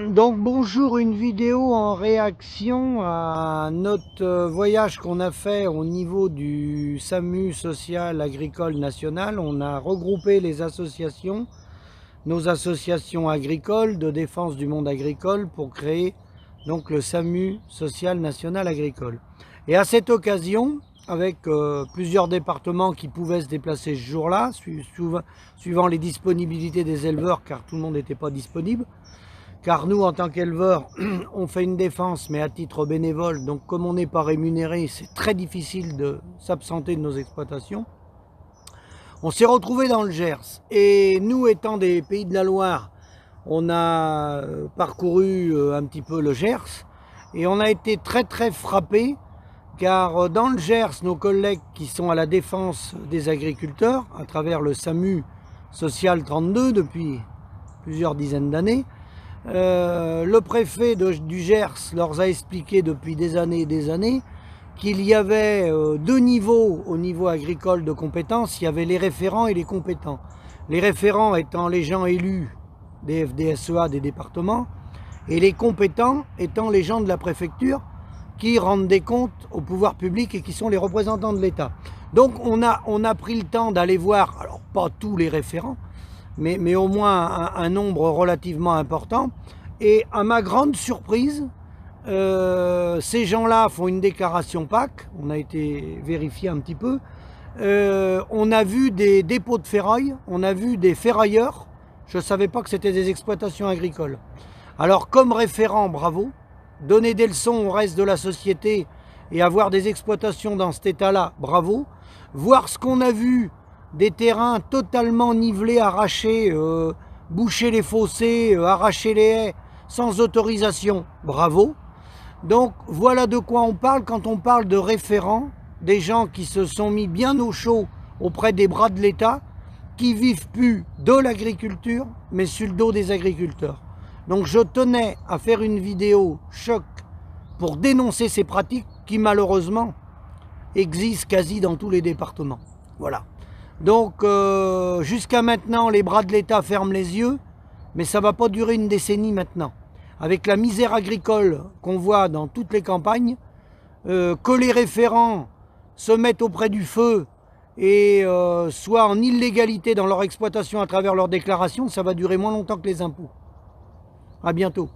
Donc bonjour, une vidéo en réaction à notre voyage qu'on a fait au niveau du SAMU social agricole national. On a regroupé les associations, nos associations agricoles de défense du monde agricole pour créer donc le SAMU social national agricole. Et à cette occasion, avec plusieurs départements qui pouvaient se déplacer ce jour-là, suivant les disponibilités des éleveurs car tout le monde n'était pas disponible, car nous, en tant qu'éleveurs, on fait une défense, mais à titre bénévole. Donc, comme on n'est pas rémunéré, c'est très difficile de s'absenter de nos exploitations. On s'est retrouvés dans le Gers. Et nous, étant des Pays de la Loire, on a parcouru un petit peu le Gers. Et on a été très, très frappés, car dans le Gers, nos collègues qui sont à la défense des agriculteurs, à travers le SAMU Social 32 depuis plusieurs dizaines d'années, le préfet du Gers leur a expliqué depuis des années et des années qu'il y avait deux niveaux au niveau agricole de compétences. Il y avait les référents et les compétents. Les référents étant les gens élus des FDSEA des départements et les compétents étant les gens de la préfecture qui rendent des comptes au pouvoir public et qui sont les représentants de l'État. Donc on a pris le temps d'aller voir, alors pas tous les référents, mais au moins un nombre relativement important. Et à ma grande surprise, ces gens-là font une déclaration PAC, on a été vérifié un petit peu, on a vu des dépôts de ferraille, on a vu des ferrailleurs, je ne savais pas que c'était des exploitations agricoles. Alors comme référent, bravo, donner des leçons au reste de la société et avoir des exploitations dans cet état-là, bravo. Voir ce qu'on a vu, des terrains totalement nivelés, arrachés, boucher les fossés, arracher les haies sans autorisation, bravo. Donc voilà de quoi on parle quand on parle de référents, des gens qui se sont mis bien au chaud auprès des bras de l'État, qui vivent plus de l'agriculture, mais sur le dos des agriculteurs. Donc je tenais à faire une vidéo choc pour dénoncer ces pratiques qui malheureusement existent quasi dans tous les départements. Voilà. Donc jusqu'à maintenant, les bras de l'État ferment les yeux, mais ça ne va pas durer une décennie maintenant. Avec la misère agricole qu'on voit dans toutes les campagnes, que les référents se mettent auprès du feu et soient en illégalité dans leur exploitation à travers leurs déclarations, ça va durer moins longtemps que les impôts. À bientôt.